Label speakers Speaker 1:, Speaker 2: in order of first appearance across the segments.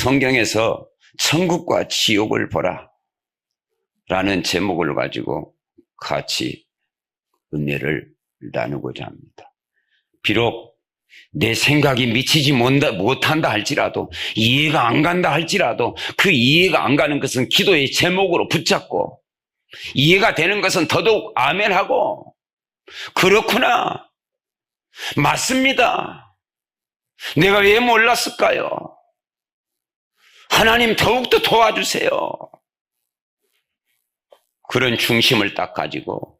Speaker 1: 성경에서 천국과 지옥을 보라 라는 제목을 가지고 같이 은혜를 나누고자 합니다. 비록 내 생각이 미치지 못한다 할지라도, 이해가 안 간다 할지라도, 그 이해가 안 가는 것은 기도의 제목으로 붙잡고, 이해가 되는 것은 더더욱 아멘하고, 그렇구나, 맞습니다, 내가 왜 몰랐을까요? 하나님 더욱더 도와주세요. 그런 중심을 딱 가지고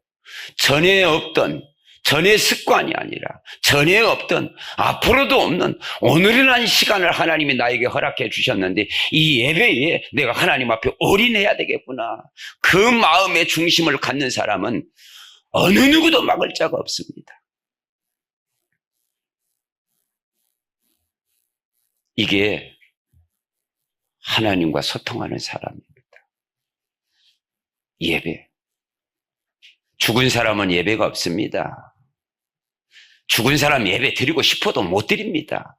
Speaker 1: 전에 없던, 전에 습관이 아니라 전에 없던, 앞으로도 없는 오늘이라는 시간을 하나님이 나에게 허락해 주셨는데, 이 예배에 내가 하나님 앞에 올인해야 되겠구나, 그 마음의 중심을 갖는 사람은 어느 누구도 막을 자가 없습니다. 이게 하나님과 소통하는 사람입니다. 예배. 죽은 사람은 예배가 없습니다. 죽은 사람 예배 드리고 싶어도 못 드립니다.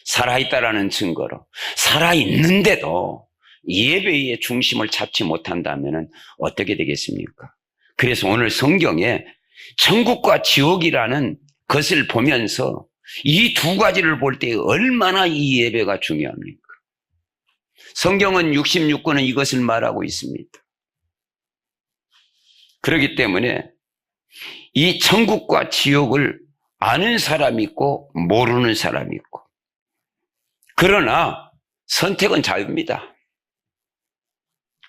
Speaker 1: 살아있다라는 증거로. 살아있는데도 예배의 중심을 잡지 못한다면 어떻게 되겠습니까? 그래서 오늘 성경에 천국과 지옥이라는 것을 보면서 이 두 가지를 볼 때 얼마나 이 예배가 중요합니까? 성경은 66권은 이것을 말하고 있습니다. 그렇기 때문에 이 천국과 지옥을 아는 사람이 있고 모르는 사람이 있고, 그러나 선택은 자유입니다.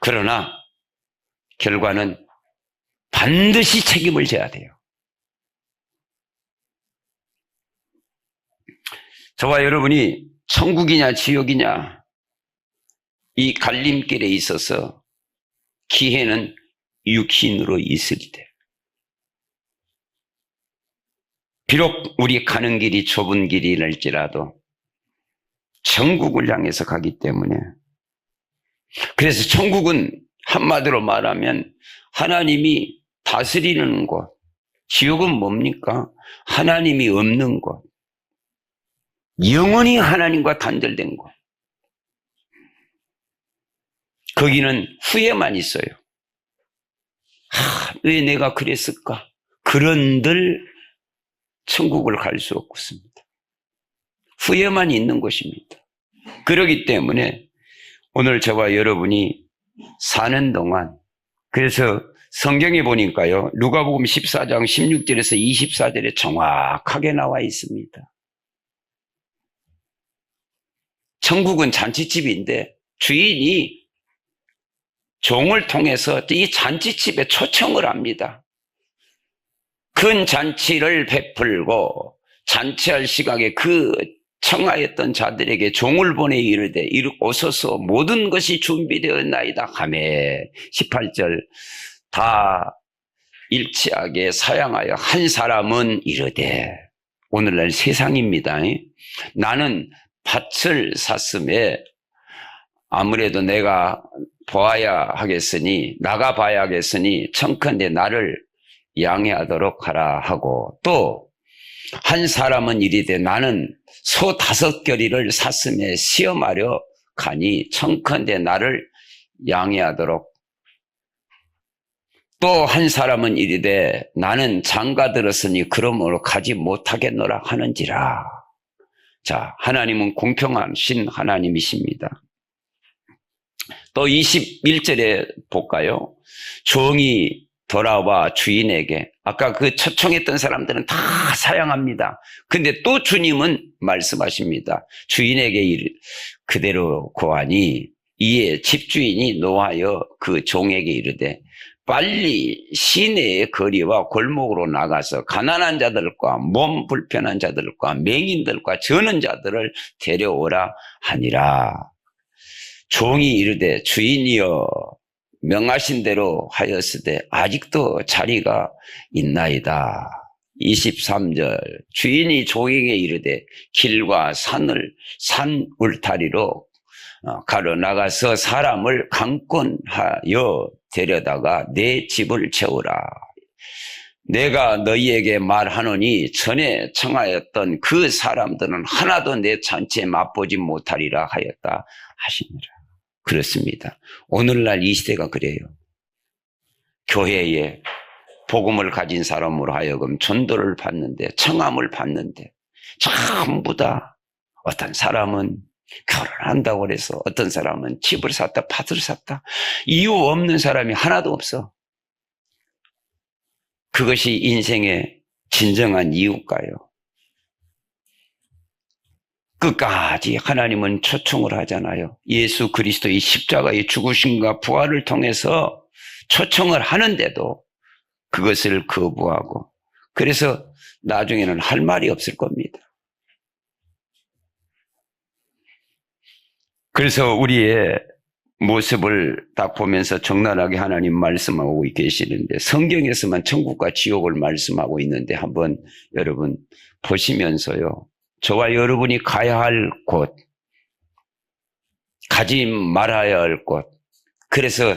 Speaker 1: 그러나 결과는 반드시 책임을 져야 돼요. 저와 여러분이 천국이냐 지옥이냐 이 갈림길에 있어서 기회는 육신으로 있을 때, 비록 우리 가는 길이 좁은 길이랄지라도 천국을 향해서 가기 때문에, 그래서 천국은 한마디로 말하면 하나님이 다스리는 곳, 지옥은 뭡니까? 하나님이 없는 곳, 영원히 하나님과 단절된 곳. 거기는 후회만 있어요. 왜 내가 그랬을까? 그런들 천국을 갈 수 없습니다. 후회만 있는 곳입니다. 그렇기 때문에 오늘 저와 여러분이 사는 동안, 그래서 성경에 보니까요, 누가복음 14장 16절에서 24절에 정확하게 나와 있습니다. 천국은 잔치집인데 주인이 종을 통해서 이 잔치집에 초청을 합니다. 큰 잔치를 베풀고 잔치할 시각에 그 청하였던 자들에게 종을 보내 이르되 오소서 모든 것이 준비되었나이다 하매 18절 다 일치하게 사양하여 한 사람은 이르되, 오늘날 세상입니다. 나는 밭을 샀음에 아무래도 내가 보아야 하겠으니, 나가 봐야 하겠으니 청컨대 나를 양해하도록 하라 하고, 또 한 사람은 이르되 나는 소 5겨리를 샀음에 시험하려 가니 청컨대 나를 양해하도록. 또 한 사람은 이르되 나는 장가 들었으니 그러므로 가지 못하겠노라 하는지라. 자, 하나님은 공평하신 하나님이십니다. 또 21절에 볼까요? 종이 돌아와 주인에게, 아까 그 초청했던 사람들은 다 사양합니다. 근데 또 주님은 말씀하십니다. 주인에게 그대로 고하니 이에 집주인이 노하여 그 종에게 이르되 빨리 시내의 거리와 골목으로 나가서 가난한 자들과 몸 불편한 자들과 맹인들과 저는 자들을 데려오라 하니라. 종이 이르되 주인이여 명하신 대로 하였으되 아직도 자리가 있나이다. 23절 주인이 종에게 이르되 길과 산 울타리로 가로 나가서 사람을 강권하여 데려다가 내 집을 채우라. 내가 너희에게 말하노니 전에 청하였던 그 사람들은 하나도 내 잔치에 맛보지 못하리라 하였다 하시니라. 그렇습니다. 오늘날 이 시대가 그래요. 교회에 복음을 가진 사람으로 하여금 전도를 받는데, 청함을 받는데 전부 다 어떤 사람은 결혼한다고 그래서, 어떤 사람은 집을 샀다 밭을 샀다, 이유 없는 사람이 하나도 없어. 그것이 인생의 진정한 이유일까요? 끝까지 하나님은 초청을 하잖아요. 예수 그리스도의 십자가의 죽으심과 부활을 통해서 초청을 하는데도 그것을 거부하고, 그래서 나중에는 할 말이 없을 겁니다. 그래서 우리의 모습을 딱 보면서 적나라하게 하나님 말씀하고 계시는데, 성경에서만 천국과 지옥을 말씀하고 있는데 한번 여러분 보시면서요, 저와 여러분이 가야 할 곳, 가지 말아야 할 곳, 그래서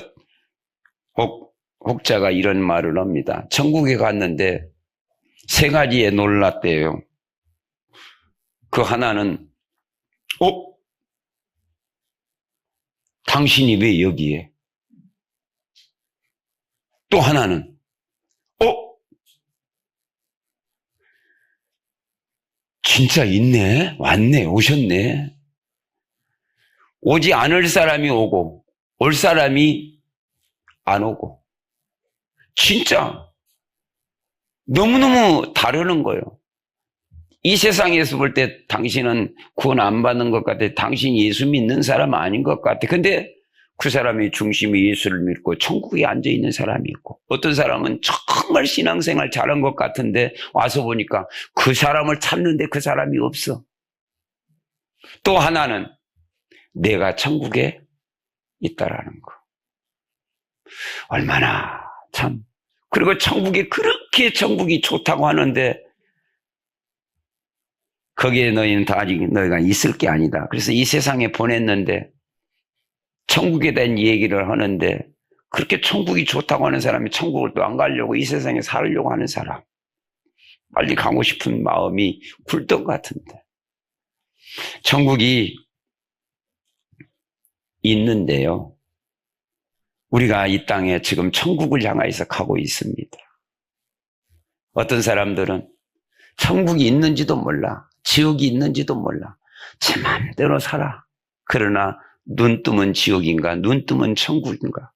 Speaker 1: 혹자가 이런 말을 합니다. 천국에 갔는데 세 가지에 놀랐대요. 그 하나는 당신이 왜 여기에? 또 하나는 진짜 있네? 왔네? 오셨네? 오지 않을 사람이 오고 올 사람이 안 오고, 진짜 너무너무 다르는 거예요. 이 세상에서 볼 때 당신은 구원 안 받는 것 같아, 당신 예수 믿는 사람 아닌 것 같아. 근데 그 사람이 중심이 예수를 믿고 천국에 앉아있는 사람이 있고, 어떤 사람은 정말 신앙생활 잘한 것 같은데 와서 보니까 그 사람을 찾는데 그 사람이 없어. 또 하나는 내가 천국에 있다라는 거. 얼마나 참, 그리고 천국에 그렇게 천국이 좋다고 하는데 거기에 너희는 다 아직 너희가 있을 게 아니다. 그래서 이 세상에 보냈는데 천국에 대한 얘기를 하는데, 그렇게 천국이 좋다고 하는 사람이 천국을 또 안 가려고 이 세상에 살려고 하는 사람, 빨리 가고 싶은 마음이 굴떡 같은데. 천국이 있는데요, 우리가 이 땅에 지금 천국을 향해서 가고 있습니다. 어떤 사람들은 천국이 있는지도 몰라, 지옥이 있는지도 몰라, 제 마음대로 살아. 그러나 눈 뜨면 지옥인가, 눈 뜨면 천국인가,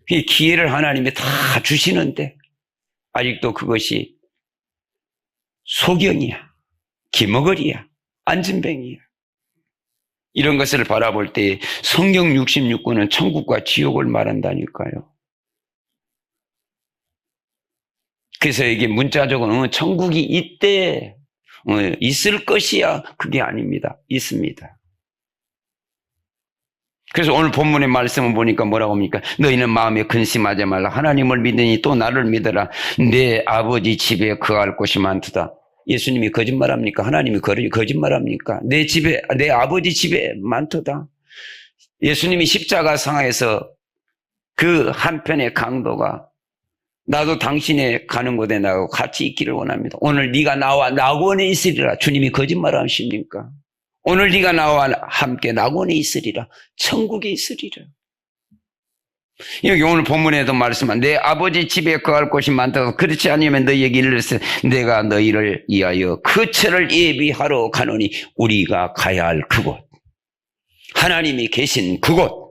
Speaker 1: 이 기회를 하나님이 다 주시는데 아직도 그것이 소경이야, 기머거리야, 안진뱅이야. 이런 것을 바라볼 때 성경 66권은 천국과 지옥을 말한다니까요. 그래서 이게 문자적으로는 천국이 있대, 있을 것이야, 그게 아닙니다. 있습니다. 그래서 오늘 본문의 말씀을 보니까 뭐라고 합니까? 너희는 마음에 근심하지 말라. 하나님을 믿으니 또 나를 믿어라. 내 아버지 집에 거할 곳이 많도다. 예수님이 거짓말합니까? 하나님이 거짓말합니까? 내 집에, 내 아버지 집에 많도다. 예수님이 십자가 상에서 그 한편의 강도가 나도 당신의 가는 곳에 나가고 같이 있기를 원합니다. 오늘 네가 나와 낙원에 있으리라. 주님이 거짓말하십니까? 오늘 네가 나와 함께 낙원에 있으리라. 천국에 있으리라. 여기 오늘 본문에도 말씀한 내 아버지 집에 거할 곳이 많다고, 그렇지 않으면 너희에게 이르렀으니 내가 너희를 위하여 그 처를 예비하러 가노니, 우리가 가야 할 그곳, 하나님이 계신 그곳,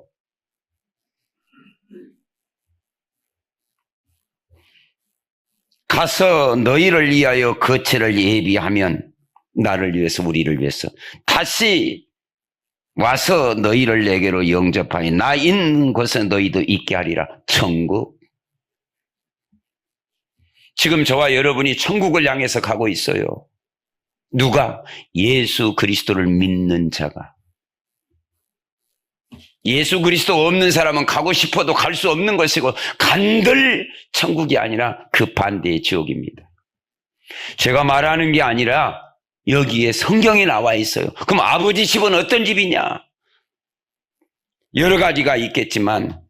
Speaker 1: 가서 너희를 위하여 그 처를 예비하면, 나를 위해서, 우리를 위해서 다시 와서 너희를 내게로 영접하니 나 있는 곳에 너희도 있게 하리라. 천국. 지금 저와 여러분이 천국을 향해서 가고 있어요. 누가? 예수 그리스도를 믿는 자가. 예수 그리스도 없는 사람은 가고 싶어도 갈 수 없는 것이고, 간들 천국이 아니라 그 반대의 지옥입니다. 제가 말하는 게 아니라 여기에 성경에 나와 있어요. 그럼 아버지 집은 어떤 집이냐? 여러 가지가 있겠지만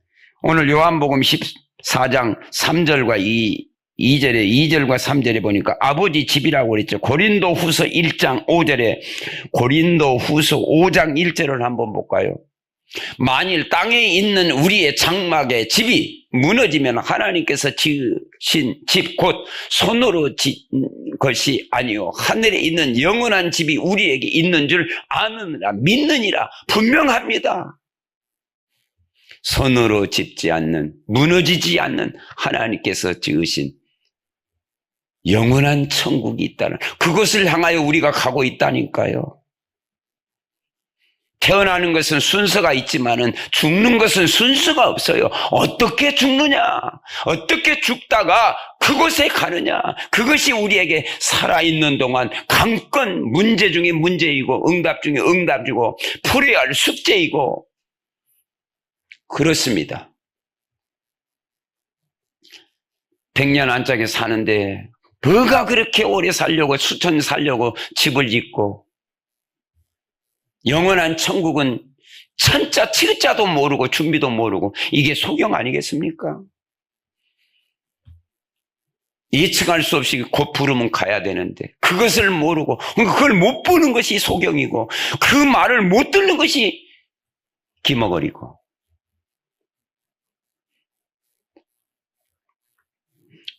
Speaker 1: 오늘 요한복음 14장 3절과 이 2절에 2절과 3절에 보니까 아버지 집이라고 그랬죠. 고린도후서 1장 5절에 고린도후서 5장 1절을 한번 볼까요? 만일 땅에 있는 우리의 장막의 집이 무너지면 하나님께서 지으신 집 곧 손으로 지은 것이 아니요 하늘에 있는 영원한 집이 우리에게 있는 줄 아느니라 믿느니라 분명합니다. 손으로 짓지 않는, 무너지지 않는 하나님께서 지으신 영원한 천국이 있다는, 그것을 향하여 우리가 가고 있다니까요. 태어나는 것은 순서가 있지만은 죽는 것은 순서가 없어요. 어떻게 죽느냐? 어떻게 죽다가 그곳에 가느냐? 그것이 우리에게 살아있는 동안 강건 문제 중에 문제이고 응답 중에 응답이고 풀어야 할 숙제이고 그렇습니다. 100년 안짝에 사는데 뭐가 그렇게 오래 살려고 수천 살려고 집을 짓고 영원한 천국은 천자 칠자도 모르고 준비도 모르고 이게 소경 아니겠습니까? 예측할 수 없이 곧 부르면 가야 되는데 그것을 모르고 그걸 못 보는 것이 소경이고 그 말을 못 듣는 것이 기머거리고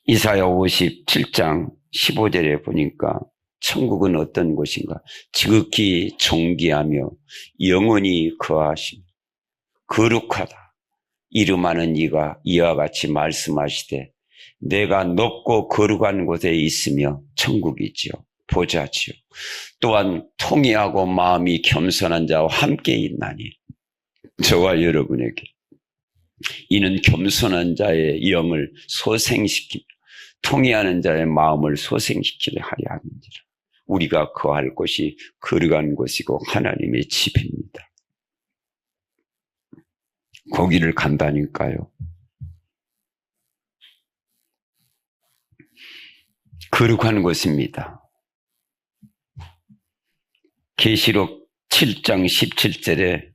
Speaker 1: 이사야 57장 15절에 보니까 천국은 어떤 곳인가? 지극히 존귀하며 영원히 거하시며 거룩하다. 이름하는 이가 이와 같이 말씀하시되 내가 높고 거룩한 곳에 있으며 천국이지요. 보좌지요. 또한 통회하고 마음이 겸손한 자와 함께 있나니 저와 여러분에게 이는 겸손한 자의 영을 소생시키며 통회하는 자의 마음을 소생시키려 하려 함이니라. 우리가 거할 곳이 거룩한 곳이고 하나님의 집입니다. 거기를 간다니까요. 거룩한 곳입니다. 계시록 7장 17절에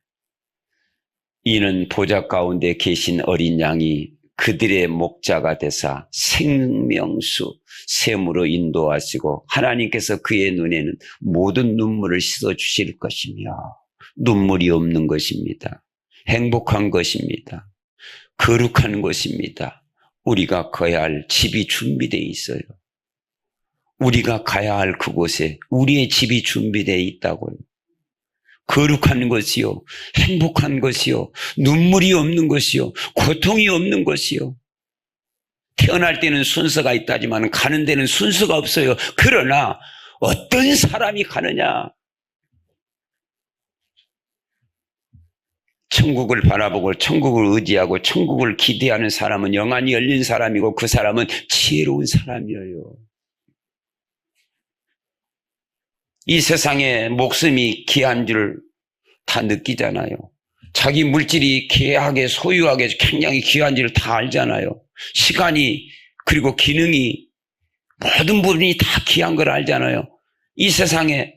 Speaker 1: 이는 보좌 가운데 계신 어린 양이 그들의 목자가 되사 생명수 샘으로 인도하시고 하나님께서 그의 눈에는 모든 눈물을 씻어주실 것이며 눈물이 없는 것입니다. 행복한 것입니다. 거룩한 것입니다. 우리가 가야 할 집이 준비되어 있어요. 우리가 가야 할 그곳에 우리의 집이 준비되어 있다고요. 거룩한 것이요, 행복한 것이요, 눈물이 없는 것이요, 고통이 없는 것이요. 태어날 때는 순서가 있다지만 가는 데는 순서가 없어요. 그러나 어떤 사람이 가느냐? 천국을 바라보고 천국을 의지하고 천국을 기대하는 사람은 영안이 열린 사람이고 그 사람은 지혜로운 사람이에요. 이 세상에 목숨이 귀한 줄 다 느끼잖아요. 자기 물질이 귀하게 소유하게 굉장히 귀한 줄 다 알잖아요. 시간이 그리고 기능이 모든 부분이 다 귀한 걸 알잖아요. 이 세상에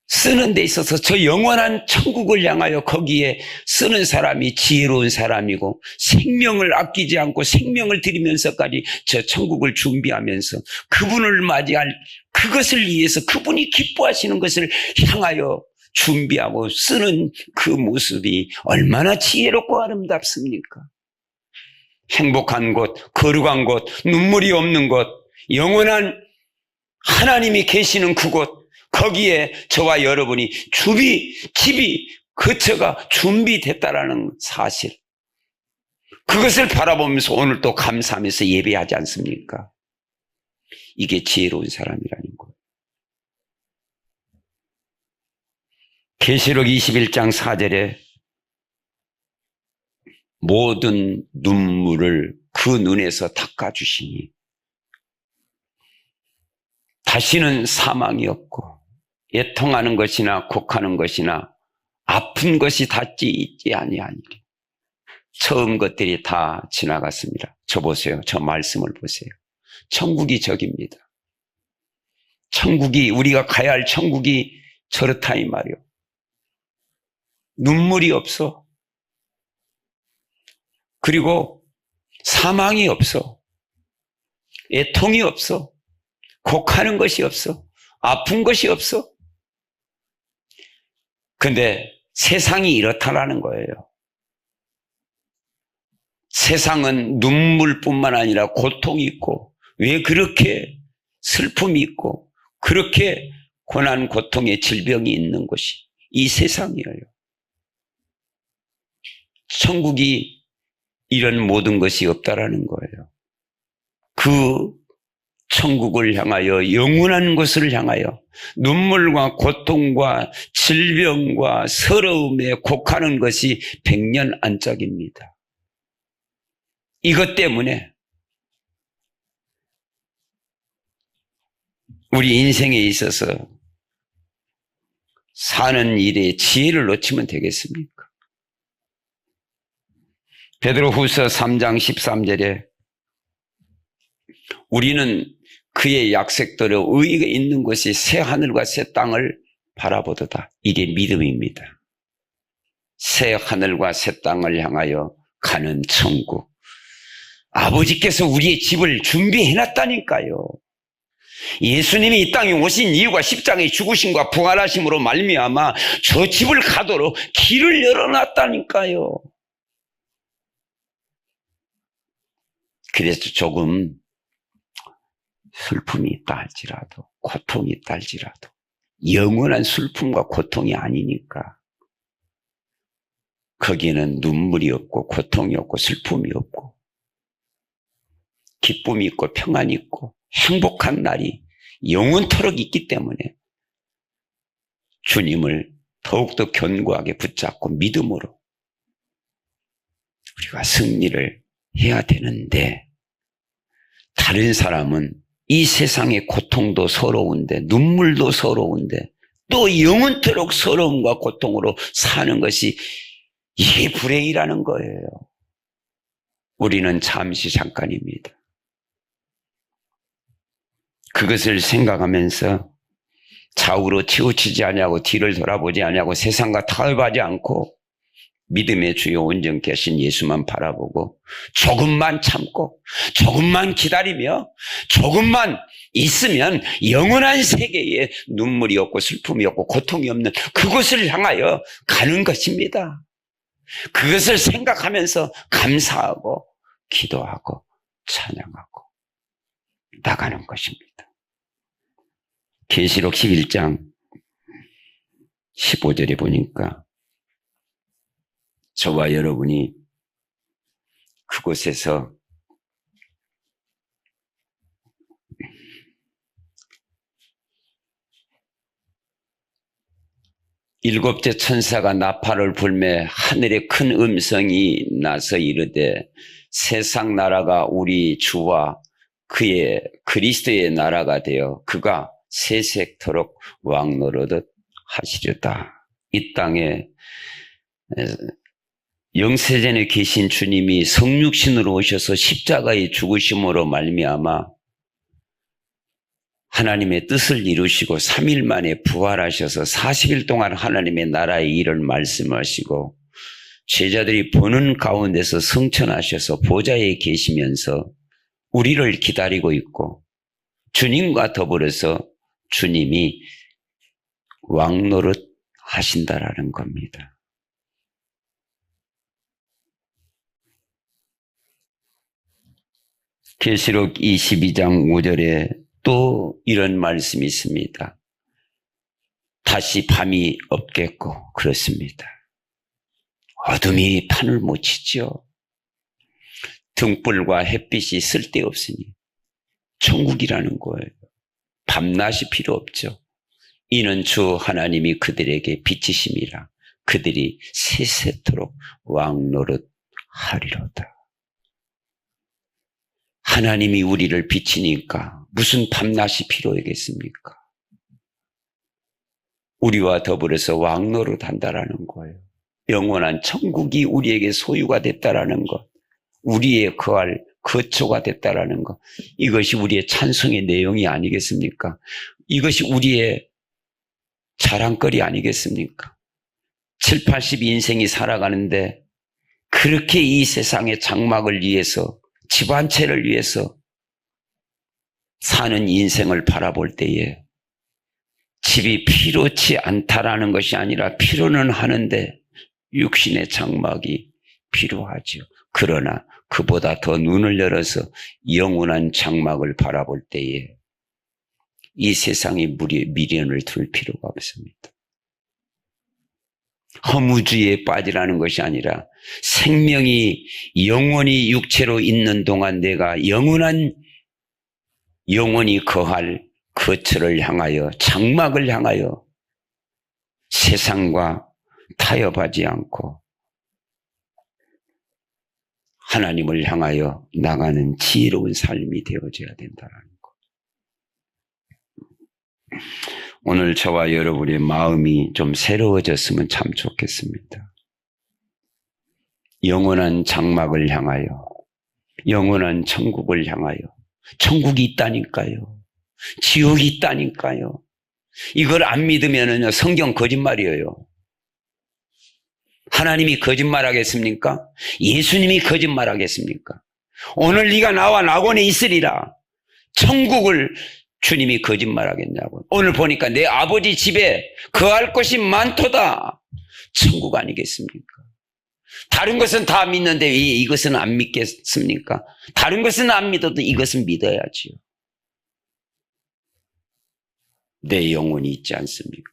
Speaker 1: 쓰는 데 있어서 저 영원한 천국을 향하여 거기에 쓰는 사람이 지혜로운 사람이고 생명을 아끼지 않고 생명을 드리면서까지 저 천국을 준비하면서 그분을 맞이할 그것을 위해서 그분이 기뻐하시는 것을 향하여 준비하고 쓰는 그 모습이 얼마나 지혜롭고 아름답습니까? 행복한 곳, 거룩한 곳, 눈물이 없는 곳, 영원한 하나님이 계시는 그곳, 거기에 저와 여러분이 집이 거처가 준비됐다라는 사실, 그것을 바라보면서 오늘 또 감사하면서 예배하지 않습니까? 이게 지혜로운 사람이라는 거예요. 계시록 21장 4절에 모든 눈물을 그 눈에서 닦아주시니 다시는 사망이 없고 애통하는 것이나 곡하는 것이나 아픈 것이 닿지 있지 아니하니라. 처음 것들이 다 지나갔습니다. 저 보세요. 저 말씀을 보세요. 천국이 저깁니다. 천국이, 우리가 가야 할 천국이 저렇다 이 말이요. 눈물이 없어. 그리고 사망이 없어. 애통이 없어. 곡하는 것이 없어. 아픈 것이 없어. 근데 세상이 이렇다라는 거예요. 세상은 눈물뿐만 아니라 고통이 있고, 왜 그렇게 슬픔이 있고, 그렇게 고난, 고통의 질병이 있는 것이 이 세상이에요. 천국이 이런 모든 것이 없다라는 거예요. 그 천국을 향하여, 영원한 것을 향하여 눈물과 고통과 질병과 서러움에 곡하는 것이 백년 안짝입니다. 이것 때문에 우리 인생에 있어서 사는 일에 지혜를 놓치면 되겠습니까? 베드로후서 3장 13절에 우리는 그의 약속대로 의의가 있는 것이 새 하늘과 새 땅을 바라보도다. 이게 믿음입니다. 새 하늘과 새 땅을 향하여 가는 천국. 아버지께서 우리의 집을 준비해놨다니까요. 예수님이 이 땅에 오신 이유가 십자가의 죽으심과 부활하심으로 말미암아 저 집을 가도록 길을 열어놨다니까요. 그래서 조금 슬픔이 있다 할지라도, 고통이 있다 할지라도 영원한 슬픔과 고통이 아니니까 거기에는 눈물이 없고 고통이 없고 슬픔이 없고 기쁨이 있고 평안이 있고 행복한 날이 영원토록 있기 때문에 주님을 더욱더 견고하게 붙잡고 믿음으로 우리가 승리를 해야 되는데, 다른 사람은 이 세상의 고통도 서러운데 눈물도 서러운데 또 영원토록 서러움과 고통으로 사는 것이 이게 불행이라는 거예요. 우리는 잠시 잠깐입니다. 그것을 생각하면서 좌우로 치우치지 아니하고 뒤를 돌아보지 아니하고 세상과 타협하지 않고 믿음의 주요 온전케 하신 예수만 바라보고 조금만 참고 조금만 기다리며 조금만 있으면 영원한 세계에 눈물이 없고 슬픔이 없고 고통이 없는 그곳을 향하여 가는 것입니다. 그것을 생각하면서 감사하고 기도하고 찬양하고 나가는 것입니다. 계시록 11장 15절에 보니까 저와 여러분이 그곳에서 일곱째 천사가 나팔을 불매 하늘에 큰 음성이 나서 이르되 세상 나라가 우리 주와 그의 그리스도의 나라가 되어 그가 세세토록 왕노릇 하시려다. 이 땅에 영세전에 계신 주님이 성육신으로 오셔서 십자가의 죽으심으로 말미암아 하나님의 뜻을 이루시고 3일 만에 부활하셔서 40일 동안 하나님의 나라의 일을 말씀하시고 제자들이 보는 가운데서 성천하셔서 보좌에 계시면서 우리를 기다리고 있고 주님과 더불어서 주님이 왕노릇 하신다라는 겁니다. 계시록 22장 5절에 또 이런 말씀이 있습니다. 다시 밤이 없겠고 그렇습니다. 어둠이 판을 못 치죠. 등불과 햇빛이 쓸데없으니 천국이라는 거예요. 밤낮이 필요 없죠. 이는 주 하나님이 그들에게 빛이심이라 그들이 세세토록 왕노릇 하리로다. 하나님이 우리를 비치니까 무슨 밤낮이 필요하겠습니까? 우리와 더불어서 왕노릇 한다라는 거예요. 영원한 천국이 우리에게 소유가 됐다라는 것, 우리의 거할 거처가 됐다라는 것, 이것이 우리의 찬송의 내용이 아니겠습니까? 이것이 우리의 자랑거리 아니겠습니까? 7, 80 인생이 살아가는데 그렇게 이 세상의 장막을 위해서, 집 한 채를 위해서 사는 인생을 바라볼 때에 집이 필요치 않다라는 것이 아니라 필요는 하는데 육신의 장막이 필요하죠. 그러나 그보다 더 눈을 열어서 영원한 장막을 바라볼 때에 이 세상에 미련을 둘 필요가 없습니다. 허무주의에 빠지라는 것이 아니라 생명이 영원히 육체로 있는 동안 내가 영원히 거할 거처를 향하여 장막을 향하여 세상과 타협하지 않고 하나님을 향하여 나가는 지혜로운 삶이 되어져야 된다는 것. 오늘 저와 여러분의 마음이 좀 새로워졌으면 참 좋겠습니다. 영원한 장막을 향하여, 영원한 천국을 향하여. 천국이 있다니까요. 지옥이 있다니까요. 이걸 안 믿으면은요, 성경 거짓말이에요. 하나님이 거짓말하겠습니까? 예수님이 거짓말하겠습니까? 오늘 네가 나와 낙원에 있으리라. 천국을 주님이 거짓말하겠냐고. 오늘 보니까 내 아버지 집에 거할 곳이 많도다. 천국 아니겠습니까? 다른 것은 다 믿는데 왜 이것은 안 믿겠습니까? 다른 것은 안 믿어도 이것은 믿어야지요. 내 영혼이 있지 않습니까?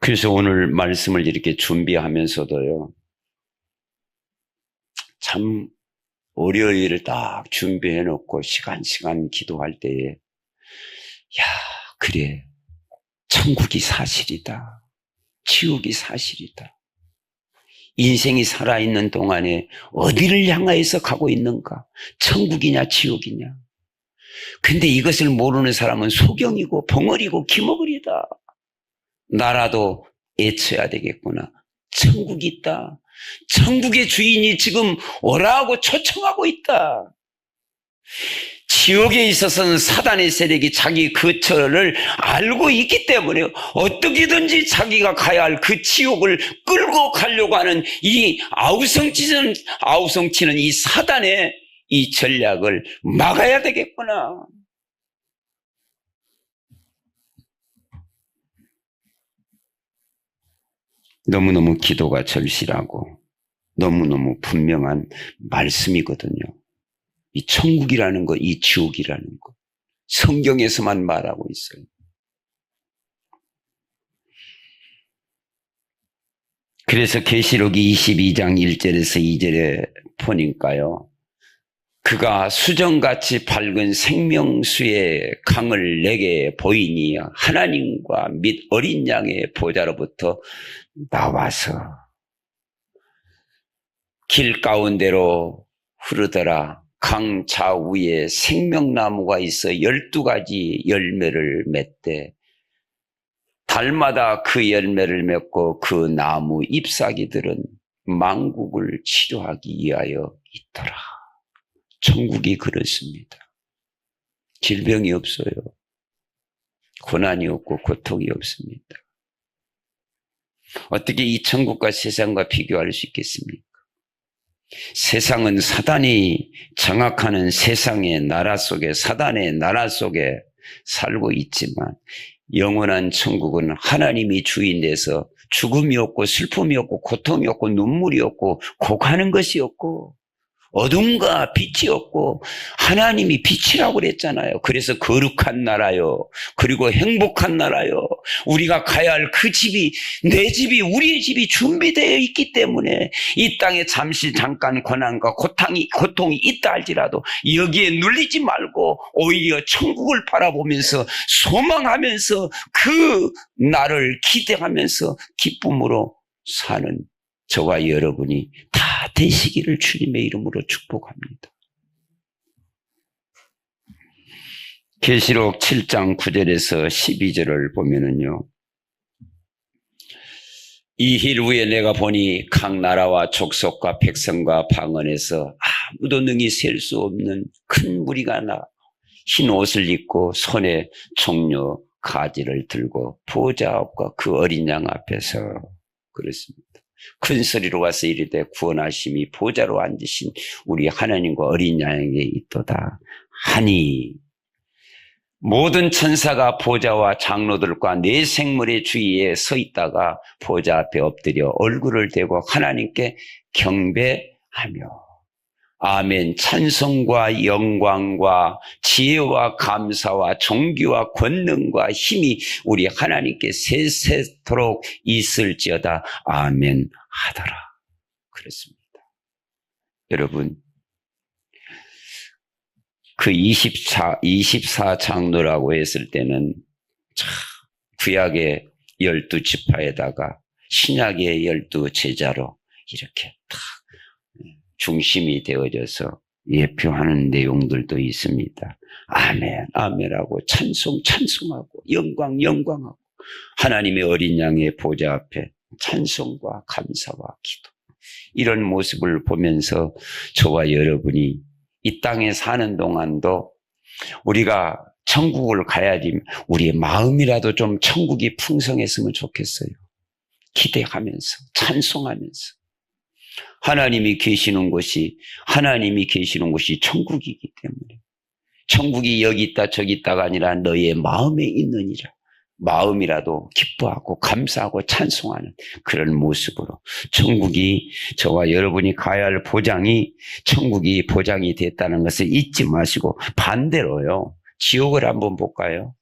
Speaker 1: 그래서 오늘 말씀을 이렇게 준비하면서도요, 참 월요일을 딱 준비해 놓고 시간 기도할 때에, 야, 그래, 천국이 사실이다. 지옥이 사실이다. 인생이 살아있는 동안에 어디를 향하여서 가고 있는가? 천국이냐 지옥이냐? 근데 이것을 모르는 사람은 소경이고 벙어리고 기머거리다. 나라도 애쳐야 되겠구나. 천국이 있다. 천국의 주인이 지금 오라고 초청하고 있다. 지옥에 있어서는 사단의 세력이 자기 거처를 알고 있기 때문에 어떻게든지 자기가 가야 할 그 지옥을 끌고 가려고 하는 이 아우성치는 이 사단의 이 전략을 막아야 되겠구나. 너무너무 기도가 절실하고 너무너무 분명한 말씀이거든요. 이 천국이라는 것, 이 지옥이라는 것, 성경에서만 말하고 있어요. 그래서 계시록이 22장 1절에서 2절에 보니까요, 그가 수정같이 밝은 생명수의 강을 내게 보이니 하나님과 및 어린 양의 보좌로부터 나와서 길 가운데로 흐르더라. 강 좌우에 생명나무가 있어 12가지 열매를 맺되 달마다 그 열매를 맺고 그 나무 잎사귀들은 만국을 치료하기 위하여 있더라. 천국이 그렇습니다. 질병이 없어요. 고난이 없고 고통이 없습니다. 어떻게 이 천국과 세상과 비교할 수 있겠습니까? 세상은 사단이 장악하는 세상의 나라 속에, 사단의 나라 속에 살고 있지만 영원한 천국은 하나님이 주인돼서 죽음이 없고 슬픔이 없고 고통이 없고 눈물이 없고 고가는 것이 없고 어둠과 빛이 없고 하나님이 빛이라고 그랬잖아요. 그래서 거룩한 나라요. 그리고 행복한 나라요. 우리가 가야 할 그 집이, 내 집이, 우리의 집이 준비되어 있기 때문에 이 땅에 잠깐 고난과 고통이 있다 할지라도 여기에 눌리지 말고 오히려 천국을 바라보면서 소망하면서 그 날을 기대하면서 기쁨으로 사는 저와 여러분이 다 되시기를 주님의 이름으로 축복합니다. 계시록 7장 9절에서 12절을 보면은요, 이힐 후에 내가 보니 각 나라와 족속과 백성과 방언에서 아무도 능히 셀 수 없는 큰 무리가 나 흰 옷을 입고 손에 종려 가지를 들고 보좌 앞과 그 어린 양 앞에서 그랬습니다. 큰 소리로 와서 이르되 구원하심이 보좌로 앉으신 우리 하나님과 어린 양에게 있도다 하니 모든 천사가 보좌와 장로들과 네 생물의 주위에 서 있다가 보좌 앞에 엎드려 얼굴을 대고 하나님께 경배하며 아멘. 찬송과 영광과 지혜와 감사와 존귀와 권능과 힘이 우리 하나님께 세세토록 있을지어다. 아멘 하더라. 그렇습니다. 여러분, 그 24 장로라고 했을 때는 구약의 12지파에다가 신약의 12제자로 이렇게 딱 중심이 되어져서 예표하는 내용들도 있습니다. 아멘, 아멘하고 찬송하고 영광하고 하나님의 어린 양의 보좌 앞에 찬송과 감사와 기도, 이런 모습을 보면서 저와 여러분이 이 땅에 사는 동안도 우리가 천국을 가야지 우리의 마음이라도 좀 천국이 풍성했으면 좋겠어요. 기대하면서 찬송하면서 하나님이 계시는 곳이 천국이기 때문에 천국이 여기 있다 저기 있다가 아니라 너의 마음에 있느니라. 마음이라도 기뻐하고 감사하고 찬송하는 그런 모습으로 천국이, 저와 여러분이 가야 할 보장이 천국이 보장이 됐다는 것을 잊지 마시고 반대로요, 지옥을 한번 볼까요?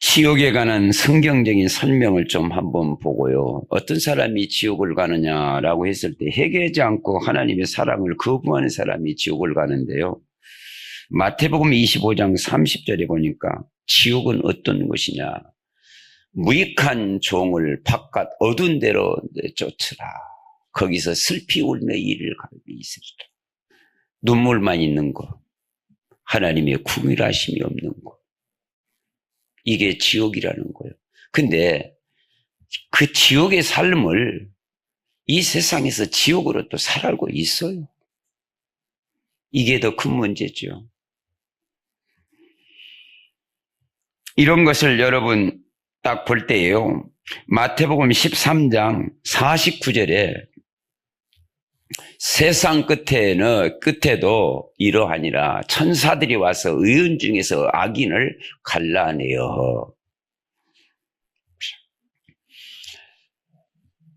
Speaker 1: 지옥에 관한 성경적인 설명을 좀 한번 보고요. 어떤 사람이 지옥을 가느냐라고 했을 때 회개하지 않고 하나님의 사랑을 거부하는 사람이 지옥을 가는데요. 마태복음 25장 30절에 보니까 지옥은 어떤 것이냐. 무익한 종을 바깥 어두운 데로 내쫓으라. 거기서 슬피 울며 이를 갈비 있으리라. 눈물만 있는 것, 하나님의 궁일하심이 없는 것, 이게 지옥이라는 거예요. 근데 그 지옥의 삶을 이 세상에서 지옥으로 또 살아가고 있어요. 이게 더 큰 문제죠. 이런 것을 여러분 딱 볼 때예요. 마태복음 13장 49절에 세상 끝에도 이러하니라. 천사들이 와서 의인 중에서 악인을 갈라내어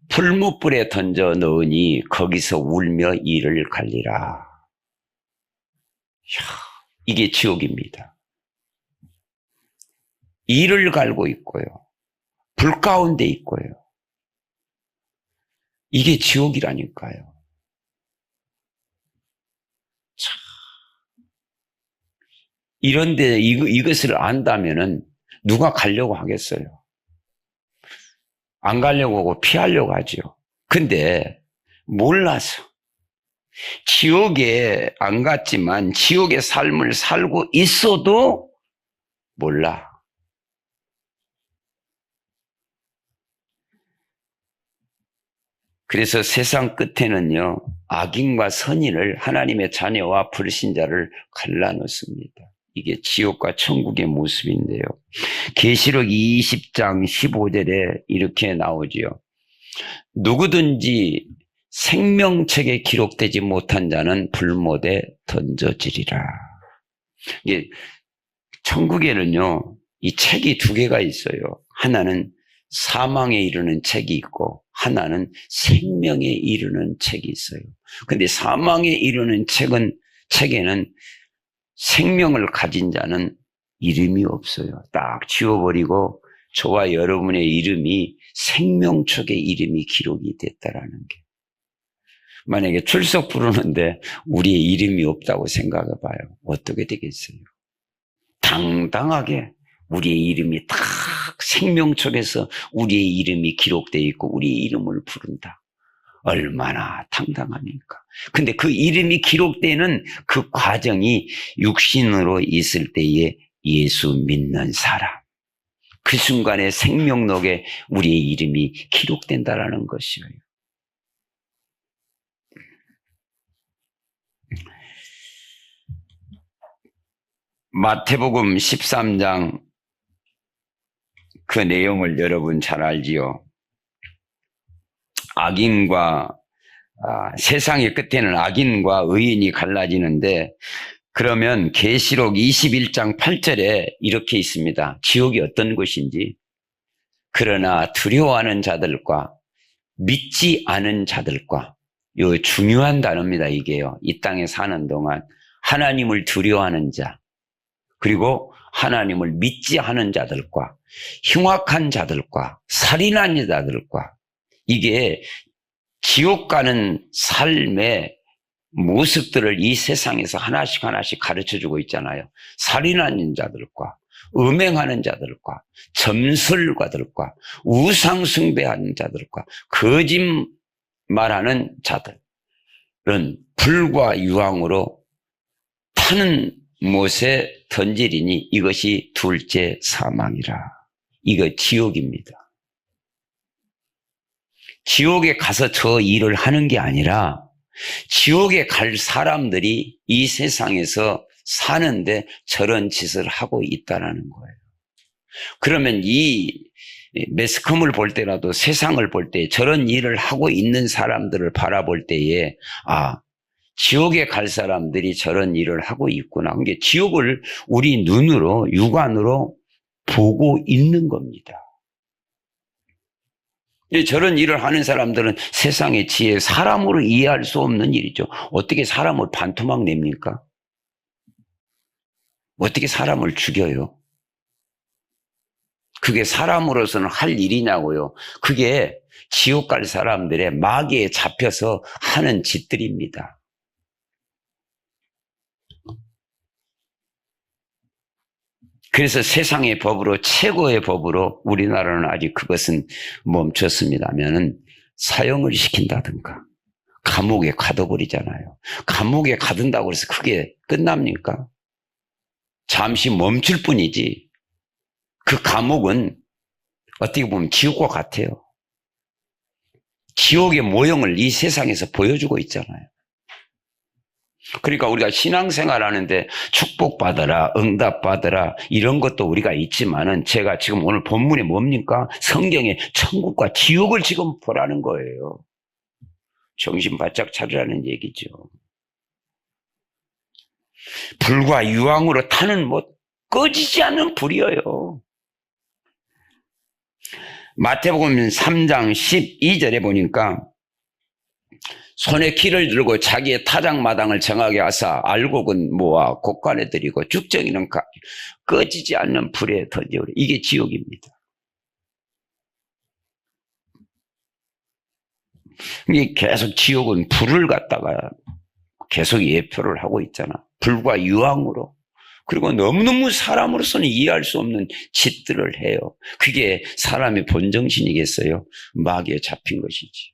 Speaker 1: 풀무불에 던져 넣으니 거기서 울며 이를 갈리라. 이게 지옥입니다. 이를 갈고 있고요. 불 가운데 있고요. 이게 지옥이라니까요. 이런데 이것을 안다면은 누가 가려고 하겠어요? 안 가려고 하고 피하려고 하죠. 근데 몰라서 지옥에 안 갔지만 지옥의 삶을 살고 있어도 몰라. 그래서 세상 끝에는요, 악인과 선인을, 하나님의 자녀와 불신자를 갈라놓습니다. 이게 지옥과 천국의 모습인데요. 계시록 20장 15절에 이렇게 나오지요. 누구든지 생명책에 기록되지 못한 자는 불못에 던져지리라. 이게 천국에는요, 이 책이 두 개가 있어요. 하나는 사망에 이르는 책이 있고 하나는 생명에 이르는 책이 있어요. 근데 사망에 이르는 책에는 생명을 가진 자는 이름이 없어요. 딱 지워버리고 저와 여러분의 이름이 생명책에 이름이 기록이 됐다라는 게. 만약에 출석 부르는데 우리의 이름이 없다고 생각해 봐요. 어떻게 되겠어요? 당당하게 우리의 이름이 딱 생명책에서 우리의 이름이 기록되어 있고 우리의 이름을 부른다. 얼마나 당당합니까? 근데 그 이름이 기록되는 그 과정이 육신으로 있을 때에 예수 믿는 사람, 그 순간에 생명록에 우리의 이름이 기록된다라는 것이에요. 마태복음 13장 그 내용을 여러분 잘 알지요. 악인과 세상의 끝에는 악인과 의인이 갈라지는데, 그러면 계시록 21장 8절에 이렇게 있습니다. 지옥이 어떤 곳인지. 그러나 두려워하는 자들과 믿지 않은 자들과, 요 중요한 단어입니다. 이게요. 이 땅에 사는 동안 하나님을 두려워하는 자, 그리고 하나님을 믿지 않은 자들과 흉악한 자들과 살인하는 자들과, 이게 지옥 가는 삶의 모습들을 이 세상에서 하나씩 하나씩 가르쳐주고 있잖아요. 살인하는 자들과 음행하는 자들과 점술가들과 우상숭배하는 자들과 거짓말하는 자들은 불과 유황으로 타는 못에 던지리니 이것이 둘째 사망이라. 이거 지옥입니다. 지옥에 가서 저 일을 하는 게 아니라 지옥에 갈 사람들이 이 세상에서 사는데 저런 짓을 하고 있다는 거예요. 그러면 이 매스컴을 볼 때라도, 세상을 볼 때 저런 일을 하고 있는 사람들을 바라볼 때에, 지옥에 갈 사람들이 저런 일을 하고 있구나. 그게 지옥을 우리 눈으로, 육안으로 보고 있는 겁니다. 저런 일을 하는 사람들은 세상의 지혜, 사람으로 이해할 수 없는 일이죠. 어떻게 사람을 반토막 냅니까? 어떻게 사람을 죽여요? 그게 사람으로서는 할 일이냐고요. 그게 지옥 갈 사람들의 마귀에 잡혀서 하는 짓들입니다. 그래서 세상의 법으로, 최고의 법으로 우리나라는 아직 그것은 멈췄습니다면은 사형을 시킨다든가 감옥에 가둬버리잖아요. 감옥에 가둔다고 해서 그게 끝납니까? 잠시 멈출 뿐이지, 그 감옥은 어떻게 보면 지옥과 같아요. 지옥의 모형을 이 세상에서 보여주고 있잖아요. 그러니까 우리가 신앙생활 하는데 축복받아라, 응답받아라, 이런 것도 우리가 있지만은, 제가 지금 오늘 본문이 뭡니까? 성경에 천국과 지옥을 지금 보라는 거예요. 정신 바짝 차리라는 얘기죠. 불과 유황으로 타는 못, 꺼지지 않는 불이에요. 마태복음 3장 12절에 보니까 손에 키를 들고 자기의 타작마당을 정하게 하사 알곡은 모아 곡간에 들이고 죽정이는 꺼지지 않는 불에 던져오리. 이게 지옥입니다. 이게 계속 지옥은 불을 갖다가 계속 예표를 하고 있잖아. 불과 유황으로. 그리고 너무너무 사람으로서는 이해할 수 없는 짓들을 해요. 그게 사람의 본정신이겠어요? 마귀에 잡힌 것이지.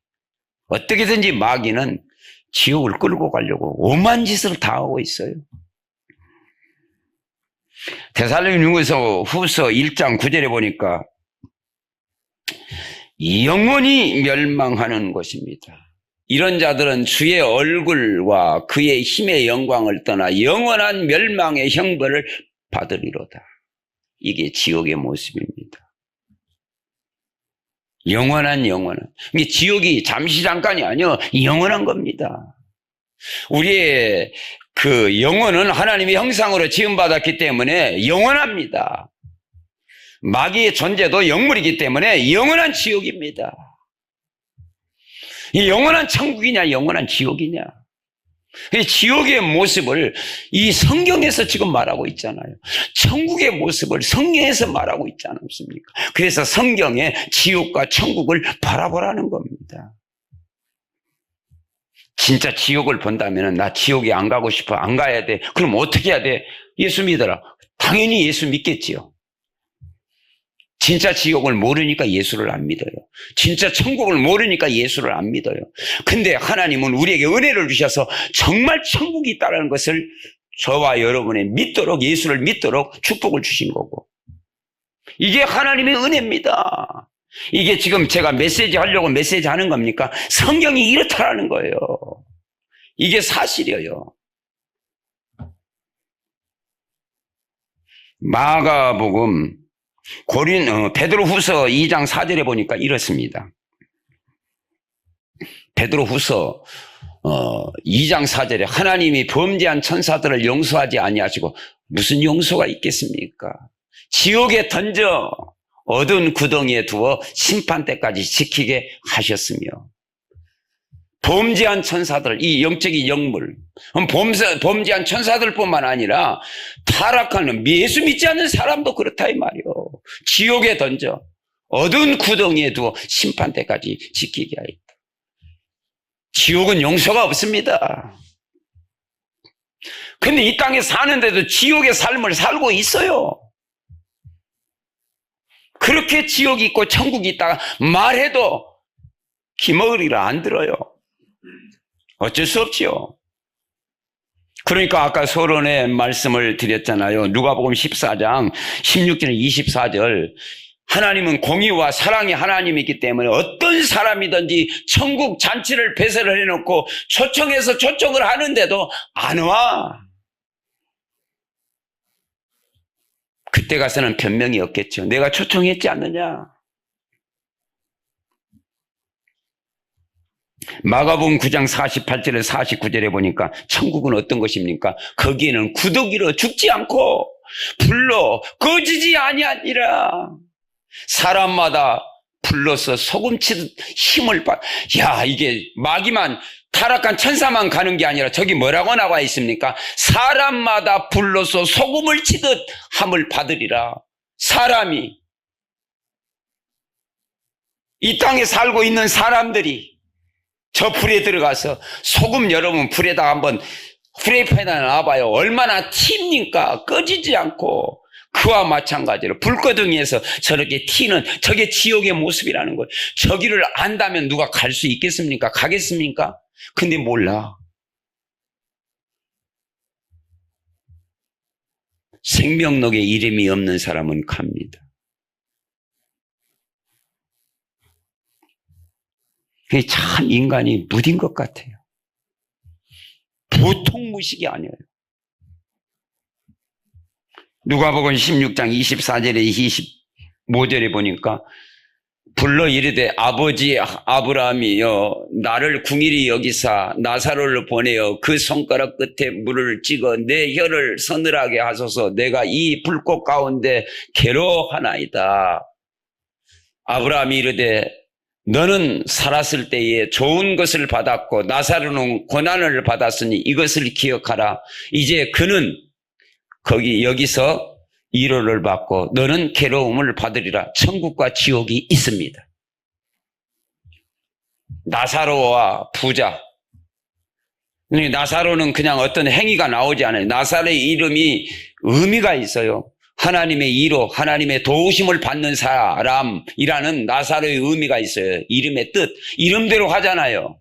Speaker 1: 어떻게든지 마귀는 지옥을 끌고 가려고 오만 짓을 다 하고 있어요. 데살로니가서 후서 1장 9절에 보니까 영원히 멸망하는 것입니다. 이런 자들은 주의 얼굴과 그의 힘의 영광을 떠나 영원한 멸망의 형벌을 받으리로다. 이게 지옥의 모습입니다. 영원한. 이게 지옥이 잠시 잠깐이 아니요, 영원한 겁니다. 우리의 그 영혼은 하나님의 형상으로 지음받았기 때문에 영원합니다. 마귀의 존재도 영물이기 때문에 영원한 지옥입니다. 이 영원한 천국이냐 영원한 지옥이냐, 이 지옥의 모습을 이 성경에서 지금 말하고 있잖아요. 천국의 모습을 성경에서 말하고 있지 않습니까? 그래서 성경에 지옥과 천국을 바라보라는 겁니다. 진짜 지옥을 본다면 나 지옥에 안 가고 싶어, 안 가야 돼. 그럼 어떻게 해야 돼? 예수 믿어라. 당연히 예수 믿겠지요. 진짜 지옥을 모르니까 예수를 안 믿어요. 진짜 천국을 모르니까 예수를 안 믿어요. 근데 하나님은 우리에게 은혜를 주셔서 정말 천국이 있다는 것을 저와 여러분이 믿도록, 예수를 믿도록 축복을 주신 거고, 이게 하나님의 은혜입니다. 이게 지금 제가 메시지 하려고 메시지 하는 겁니까? 성경이 이렇다라는 거예요. 이게 사실이에요. 마가복음 베드로후서 2장 4절에 보니까 이렇습니다. 베드로후서 2장 4절에 하나님이 범죄한 천사들을 용서하지 아니하시고 무슨 용서가 있겠습니까? 지옥에 던져 어두운 구덩이에 두어 심판 때까지 지키게 하셨으며, 범죄한 천사들, 이 영적인 영물, 범죄한 천사들뿐만 아니라 타락하는 예수 믿지 않는 사람도 그렇다 이 말이요. 지옥에 던져 어두운 구덩이에 두어 심판 때까지 지키게 하였다. 지옥은 용서가 없습니다. 근데 이 땅에 사는데도 지옥의 삶을 살고 있어요. 그렇게 지옥이 있고 천국이 있다가 말해도 기머리를 안 들어요. 어쩔 수 없지요. 그러니까 아까 서론에 말씀을 드렸잖아요. 누가복음 14장 16절 24절, 하나님은 공의와 사랑의 하나님이기 때문에 어떤 사람이든지 천국 잔치를 배설을 해놓고 초청해서 초청을 하는데도 안 와. 그때 가서는 변명이 없겠죠. 내가 초청했지 않느냐. 마가복음 9장 48절에 49절에 보니까 천국은 어떤 것입니까? 거기에는 구더기로 죽지 않고 불로 꺼지지 아니하니라. 사람마다 불로서 소금치듯 힘을 이게 마귀만, 타락한 천사만 가는 게 아니라 저기 뭐라고 나와 있습니까? 사람마다 불로서 소금을 치듯 함을 받으리라. 사람이, 이 땅에 살고 있는 사람들이 저 불에 들어가서 소금, 여러분 불에다 한번 프라이팬에다 놔봐요. 얼마나 튑니까? 꺼지지 않고. 그와 마찬가지로 불거덩이에서 저렇게 튀는, 저게 지옥의 모습이라는 거예요. 저기를 안다면 누가 갈 수 있겠습니까? 가겠습니까? 근데 몰라. 생명록에 이름이 없는 사람은 갑니다. 그게 참 인간이 무딘 것 같아요. 보통 무식이 아니에요. 누가복음 16장 24절에 25절에 보니까 불러 이르되 아버지 아브라함이여, 나를 궁일이 여기사 나사로를 보내어 그 손가락 끝에 물을 찍어 내 혀를 서늘하게 하소서. 내가 이 불꽃 가운데 괴로워하나이다. 아브라함이 이르되 너는 살았을 때에 좋은 것을 받았고 나사로는 고난을 받았으니 이것을 기억하라. 이제 그는 여기서 위로를 받고 너는 괴로움을 받으리라. 천국과 지옥이 있습니다. 나사로와 부자. 나사로는 그냥 어떤 행위가 나오지 않아요. 나사로의 이름이 의미가 있어요. 하나님의 위로, 하나님의 도우심을 받는 사람이라는 나사로의 의미가 있어요. 이름의 뜻, 이름대로 하잖아요.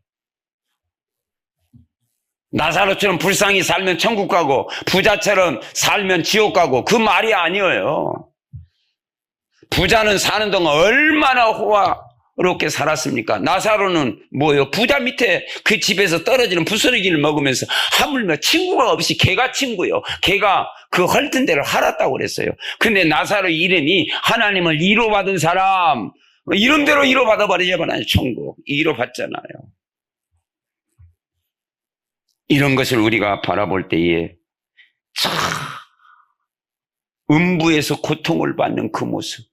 Speaker 1: 나사로처럼 불쌍히 살면 천국 가고 부자처럼 살면 지옥 가고, 그 말이 아니에요. 부자는 사는 동안 얼마나 호화롭게 살았습니까? 나사로는 뭐예요? 부자 밑에 그 집에서 떨어지는 부스러기를 먹으면서 하물며 친구가 없이 개가 친구요. 개가 그 헐튼 데를 핥았다고 그랬어요. 근데 나사로 이름이 하나님을 위로받은 사람, 이름대로 위로받아 버리자마자 천국 위로받잖아요. 이런 것을 우리가 바라볼 때에 참 음부에서 고통을 받는 그 모습,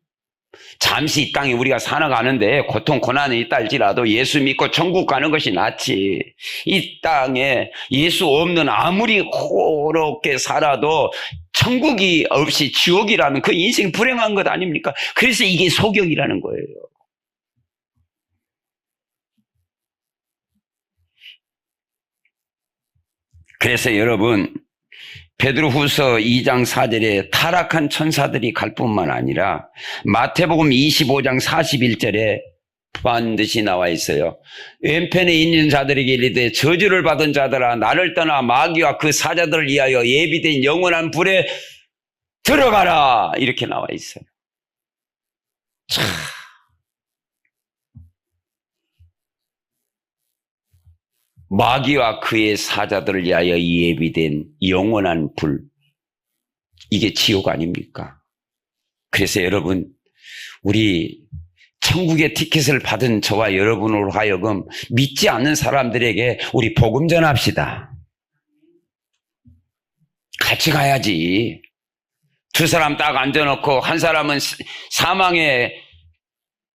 Speaker 1: 잠시 이 땅에 우리가 살아가는데 고통 고난이 있다 할지라도 예수 믿고 천국 가는 것이 낫지, 이 땅에 예수 없는 아무리 호롭게 살아도 천국이 없이 지옥이라면 그 인생 불행한 것 아닙니까? 그래서 이게 소경이라는 거예요. 그래서 여러분, 베드로후서 2장 4절에 타락한 천사들이 갈 뿐만 아니라 마태복음 25장 41절에 반드시 나와 있어요. 왼편에 있는 자들에게 이르되 저주를 받은 자들아, 나를 떠나 마귀와 그 사자들을 위하여 예비된 영원한 불에 들어가라, 이렇게 나와 있어요. 참, 마귀와 그의 사자들을 위하여 예비된 영원한 불, 이게 지옥 아닙니까? 그래서 여러분, 우리 천국의 티켓을 받은 저와 여러분으로 하여금 믿지 않는 사람들에게 우리 복음 전합시다. 같이 가야지. 두 사람 딱 앉아놓고 한 사람은 사망의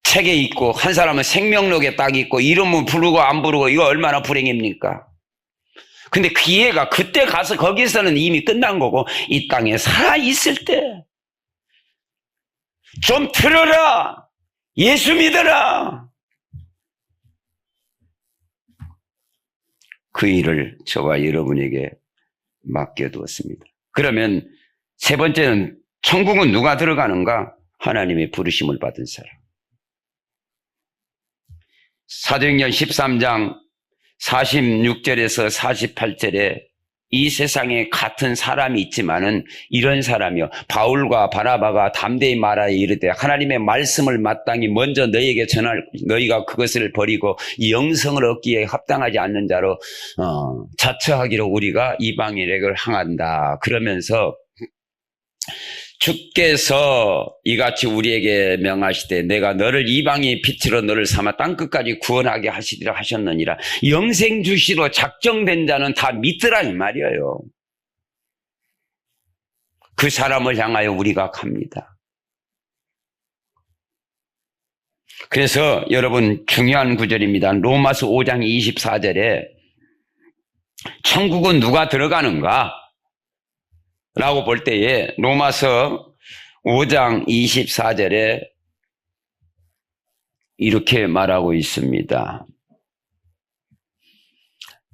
Speaker 1: 책에 있고 한 사람은 생명록에 딱 있고 이름은 부르고 안 부르고 이거 얼마나 불행입니까? 근데 기회가 그때 가서 거기서는 이미 끝난 거고 이 땅에 살아있을 때 좀 들어라. 예수 믿어라. 그 일을 저와 여러분에게 맡겨두었습니다. 그러면 세 번째는 천국은 누가 들어가는가? 하나님의 부르심을 받은 사람. 사도행전 13장 46절에서 48절에 이 세상에 같은 사람이 있지만은 이런 사람이요. 바울과 바나바가 담대히 말하여 이르되 하나님의 말씀을 마땅히 먼저 너희에게 전할 너희가 그것을 버리고 영성을 얻기에 합당하지 않는 자로 자처하기로 우리가 이방인에게 향한다. 그러면서 주께서 이같이 우리에게 명하시되 내가 너를 이방의 빛으로 너를 삼아 땅끝까지 구원하게 하시리라 하셨느니라. 영생 주시로 작정된 자는 다 믿더라 이 말이에요. 그 사람을 향하여 우리가 갑니다. 그래서 여러분 중요한 구절입니다. 로마서 5장 24절에 천국은 누가 들어가는가? 라고 볼 때에 로마서 5장 24절에 이렇게 말하고 있습니다.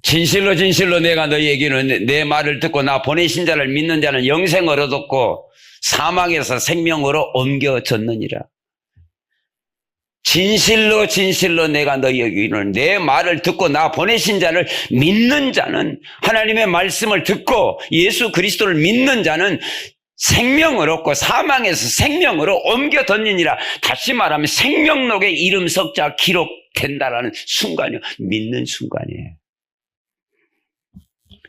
Speaker 1: 진실로 진실로 내가 너희에게는 내 말을 듣고 나 보내신 자를 믿는 자는 영생을 얻었고 사망에서 생명으로 옮겨졌느니라. 진실로 진실로 내가 너희에게는 내 말을 듣고 나 보내신 자를 믿는 자는 하나님의 말씀을 듣고 예수 그리스도를 믿는 자는 생명을 얻고 사망에서 생명으로 옮겨졌느니라. 다시 말하면 생명록에 이름 석자 기록된다라는 순간이요. 믿는 순간이에요.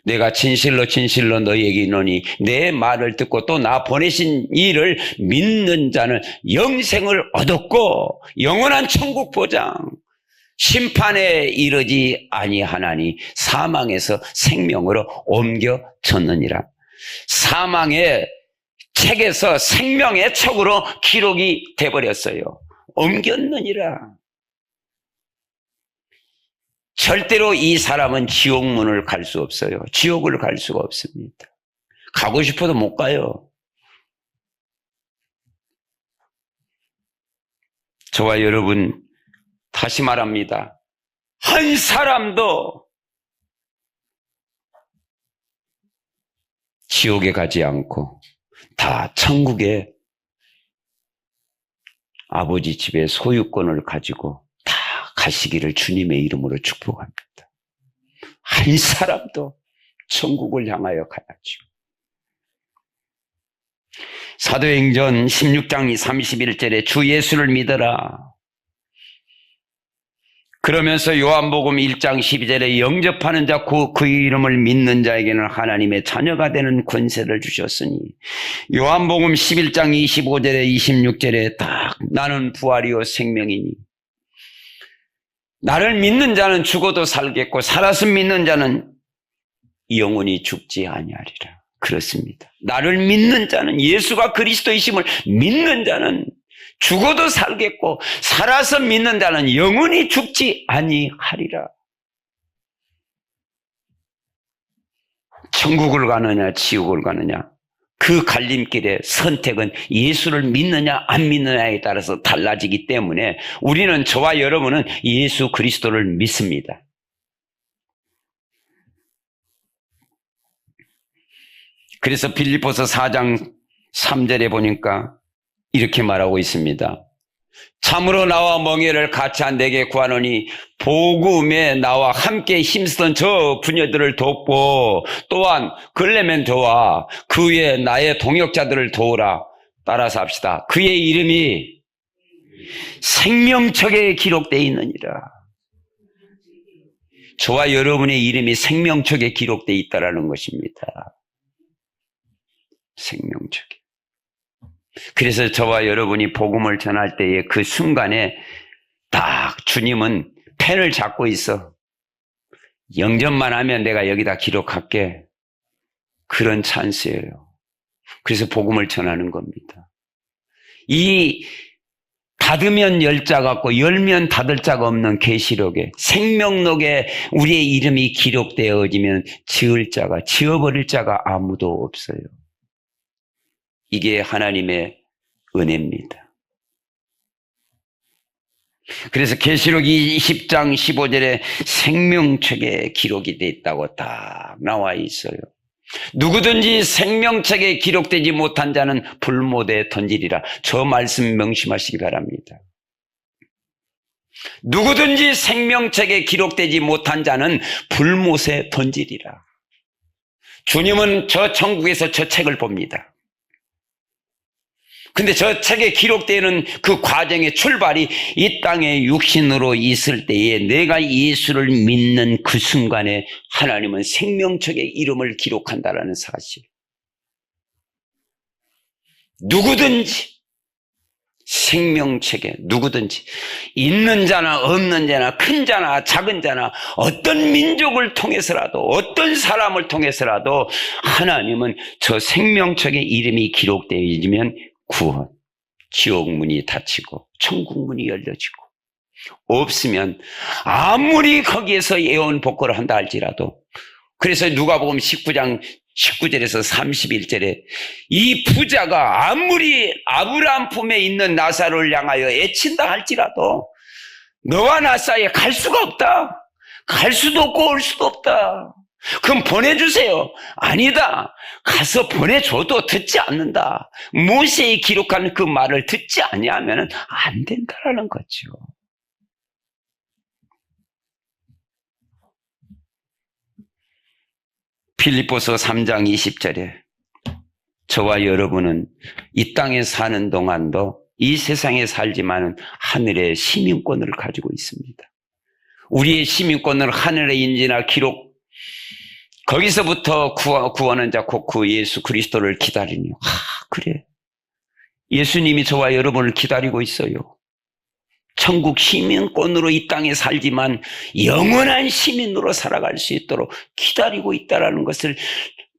Speaker 1: 내가 진실로 진실로 너희에게 이르노니 내 말을 듣고 또 나 보내신 이를 믿는 자는 영생을 얻었고 영원한 천국 보장 심판에 이르지 아니하나니 사망에서 생명으로 옮겨졌느니라. 사망의 책에서 생명의 척으로 기록이 돼버렸어요. 옮겼느니라. 절대로 이 사람은 지옥문을 갈 수 없어요. 지옥을 갈 수가 없습니다. 가고 싶어도 못 가요. 저와 여러분 다시 말합니다. 한 사람도 지옥에 가지 않고 다 천국에 아버지 집의 소유권을 가지고 가시기를 주님의 이름으로 축복합니다. 한 사람도 천국을 향하여 가야죠. 사도행전 16장 31절에 주 예수를 믿어라. 그러면서 요한복음 1장 12절에 영접하는 자 그 이름을 믿는 자에게는 하나님의 자녀가 되는 권세를 주셨으니 요한복음 11장 25절에 26절에 딱 나는 부활이요 생명이니 나를 믿는 자는 죽어도 살겠고 살아서 믿는 자는 영원히 죽지 아니하리라. 그렇습니다. 나를 믿는 자는 예수가 그리스도이심을 믿는 자는 죽어도 살겠고 살아서 믿는 자는 영원히 죽지 아니하리라. 천국을 가느냐 지옥을 가느냐 그 갈림길의 선택은 예수를 믿느냐 안 믿느냐에 따라서 달라지기 때문에 우리는 저와 여러분은 예수 그리스도를 믿습니다. 그래서 빌립보서 4장 3절에 보니까 이렇게 말하고 있습니다. 참으로 나와 멍에를 같이 한 내게 구하노니 복음에 나와 함께 힘쓰던 저 부녀들을 돕고 또한 클레멘토와 그 외에 나의 동역자들을 도우라. 따라서 합시다. 그의 이름이 생명책에 기록되어 있느니라. 저와 여러분의 이름이 생명책에 기록되어 있다는 것입니다. 생명책에. 그래서 저와 여러분이 복음을 전할 때에 그 순간에 딱 주님은 펜을 잡고 있어. 영접만 하면 내가 여기다 기록할게. 그런 찬스예요. 그래서 복음을 전하는 겁니다. 이 닫으면 열 자 같고 열면 닫을 자가 없는 계시록에, 생명록에 우리의 이름이 기록되어지면 지을 자가, 지어버릴 자가 아무도 없어요. 이게 하나님의 은혜입니다. 그래서 계시록 20장 15절에 생명책에 기록이 되어 있다고 딱 나와 있어요. 누구든지 생명책에 기록되지 못한 자는 불못에 던지리라. 저 말씀 명심하시기 바랍니다. 누구든지 생명책에 기록되지 못한 자는 불못에 던지리라. 주님은 저 천국에서 저 책을 봅니다. 근데 저 책에 기록되는 그 과정의 출발이 이 땅에 육신으로 있을 때에 내가 예수를 믿는 그 순간에 하나님은 생명책에 이름을 기록한다라는 사실. 누구든지 생명책에 누구든지 있는 자나 없는 자나 큰 자나 작은 자나 어떤 민족을 통해서라도 어떤 사람을 통해서라도 하나님은 저 생명책에 이름이 기록되어지면 구원, 지옥문이 닫히고 천국문이 열려지고, 없으면 아무리 거기에서 예언복고를 한다 할지라도, 그래서 누가복음 19장 19절에서 31절에 이 부자가 아무리 아브라함 품에 있는 나사로를 향하여 애친다 할지라도 너와 나 사이에 갈 수가 없다. 갈 수도 없고 올 수도 없다. 그럼 보내주세요. 아니다. 가서 보내줘도 듣지 않는다. 모세에 기록한 그 말을 듣지 아니하면 안 된다라는 거죠. 빌립보서 3장 20절에 저와 여러분은 이 땅에 사는 동안도 이 세상에 살지만 하늘의 시민권을 가지고 있습니다. 우리의 시민권을 하늘의 인지나 기록, 거기서부터 구원한 자 곧 그 예수 그리스도를 기다리니, 그래, 예수님이 저와 여러분을 기다리고 있어요. 천국 시민권으로 이 땅에 살지만 영원한 시민으로 살아갈 수 있도록 기다리고 있다는 것을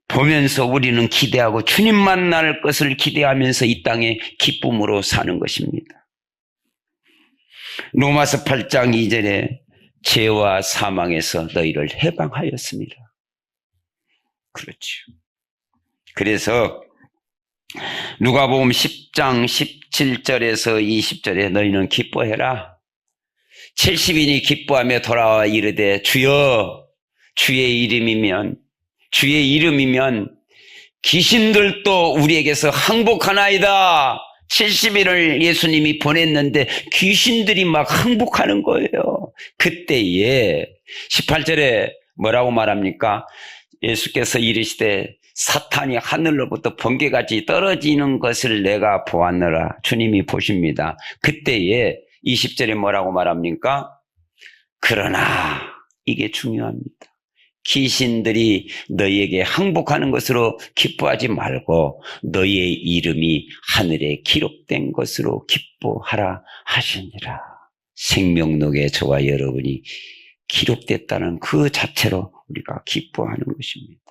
Speaker 1: 보면서 우리는 기대하고 주님 만날 것을 기대하면서 이 땅에 기쁨으로 사는 것입니다. 로마서 8장 2절에 죄와 사망에서 너희를 해방하였습니다. 그렇죠. 그래서 누가복음 10장 17절에서 20절에 너희는 기뻐해라. 70인이 기뻐하며 돌아와 이르되 주여, 주의 이름이면 귀신들도 우리에게서 항복하나이다. 70인을 예수님이 보냈는데 귀신들이 막 항복하는 거예요. 그때에 18절에 뭐라고 말합니까? 예수께서 이르시되 사탄이 하늘로부터 번개같이 떨어지는 것을 내가 보았노라. 주님이 보십니다. 그때에 20절에 뭐라고 말합니까? 그러나 이게 중요합니다. 귀신들이 너희에게 항복하는 것으로 기뻐하지 말고 너희의 이름이 하늘에 기록된 것으로 기뻐하라 하시니라. 생명록에 저와 여러분이 기록됐다는 그 자체로 우리가 기뻐하는 것입니다.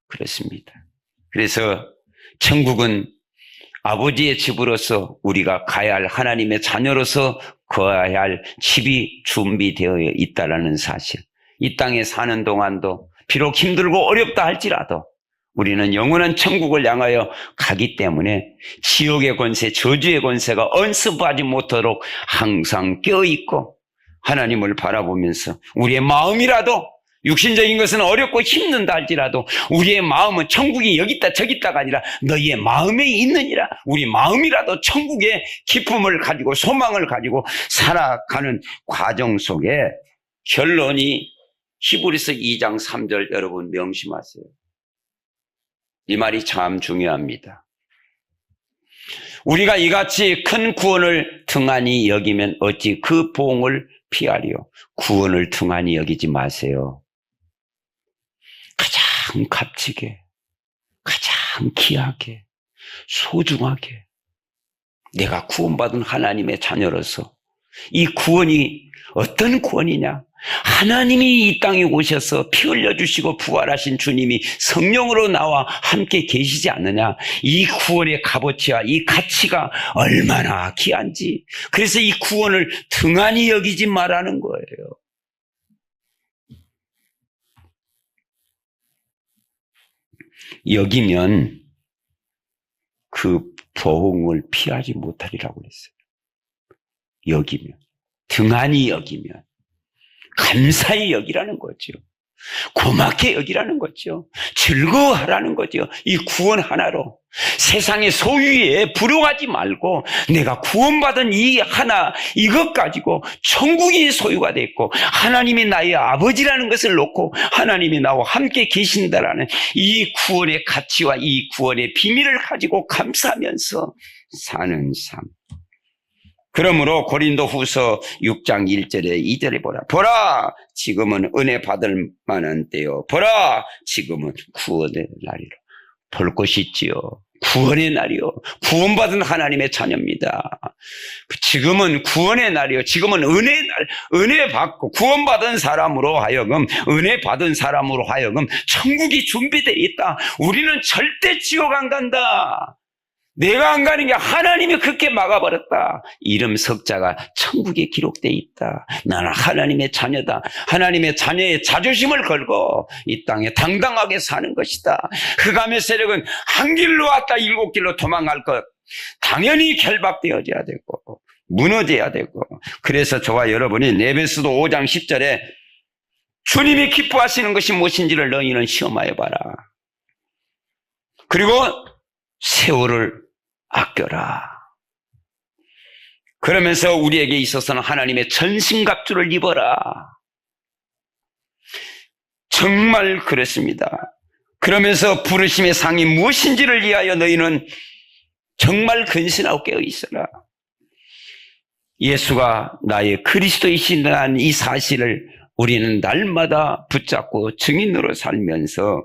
Speaker 1: 그렇습니다. 그래서 천국은 아버지의 집으로서 우리가 가야 할 하나님의 자녀로서 거해야 할 집이 준비되어 있다는 사실. 이 땅에 사는 동안도 비록 힘들고 어렵다 할지라도 우리는 영원한 천국을 향하여 가기 때문에 지옥의 권세, 저주의 권세가 언습하지 못하도록 항상 깨어있고 하나님을 바라보면서 우리의 마음이라도, 육신적인 것은 어렵고 힘든다 할지라도 우리의 마음은 천국이 여기 있다 저기 있다가 아니라 너희의 마음에 있느니라. 우리 마음이라도 천국의 기쁨을 가지고 소망을 가지고 살아가는 과정 속에 결론이 히브리서 2장 3절 여러분 명심하세요. 이 말이 참 중요합니다. 우리가 이같이 큰 구원을 등한히 여기면 어찌 그 보응을 피하리요. 구원을 등한히 여기지 마세요. 가장 값지게, 가장 귀하게, 소중하게 내가 구원받은 하나님의 자녀로서 이 구원이 어떤 구원이냐? 하나님이 이 땅에 오셔서 피 흘려주시고 부활하신 주님이 성령으로 나와 함께 계시지 않느냐? 이 구원의 값어치와 이 가치가 얼마나 귀한지. 그래서 이 구원을 등한히 여기지 말라는 거예요. 여기면 그 보응을 피하지 못하리라고 그랬어요. 여기면, 등한히 여기면, 감사히 여기라는 거죠. 고맙게 여기라는 거죠. 즐거워하라는 거죠. 이 구원 하나로 세상의 소유에 부러워하지 말고 내가 구원받은 이 하나, 이것 가지고 천국이 소유가 됐고 하나님이 나의 아버지라는 것을 놓고 하나님이 나와 함께 계신다라는 이 구원의 가치와 이 구원의 비밀을 가지고 감사하면서 사는 삶. 그러므로 고린도후서 6장 1절에 2절에 보라 지금은 은혜 받을 만한 때요, 보라 지금은 구원의 날이라. 볼 것이 있지요. 구원의 날이요. 구원받은 하나님의 자녀입니다. 지금은 구원의 날이요. 지금은 은혜의 날. 은혜 받고 구원받은 사람으로 하여금, 은혜 받은 사람으로 하여금 천국이 준비되어 있다. 우리는 절대 지옥 안 간다. 내가 안 가는 게 하나님이 그렇게 막아버렸다. 이름 석자가 천국에 기록되어 있다. 나는 하나님의 자녀다. 하나님의 자녀의 자존심을 걸고 이 땅에 당당하게 사는 것이다. 흑암의 세력은 한 길로 왔다 7길로 도망갈 것. 당연히 결박되어져야 되고 무너져야 되고. 그래서 저와 여러분이 에베소서 5장 10절에 주님이 기뻐하시는 것이 무엇인지를 너희는 시험하여 봐라. 그리고 세월을 아껴라. 그러면서 우리에게 있어서는 하나님의 전신갑주를 입어라. 정말 그렇습니다. 그러면서 부르심의 상이 무엇인지를 위하여 너희는 정말 근신하고 깨어 있어라. 예수가 나의 그리스도이시라는 이 사실을 우리는 날마다 붙잡고 증인으로 살면서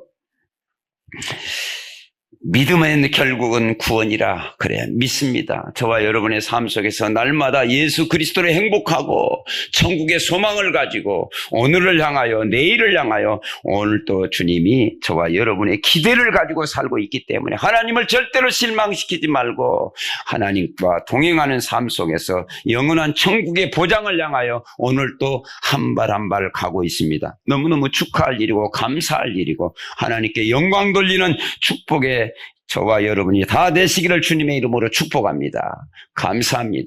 Speaker 1: 믿음은 결국은 구원이라 그래 믿습니다. 저와 여러분의 삶 속에서 날마다 예수 그리스도를 행복하고 천국의 소망을 가지고 오늘을 향하여 내일을 향하여 오늘도 주님이 저와 여러분의 기대를 가지고 살고 있기 때문에 하나님을 절대로 실망시키지 말고 하나님과 동행하는 삶 속에서 영원한 천국의 보장을 향하여 오늘도 한 발 한 발 가고 있습니다. 너무너무 축하할 일이고 감사할 일이고 하나님께 영광 돌리는 축복의 저와 여러분이 다 되시기를 주님의 이름으로 축복합니다. 감사합니다.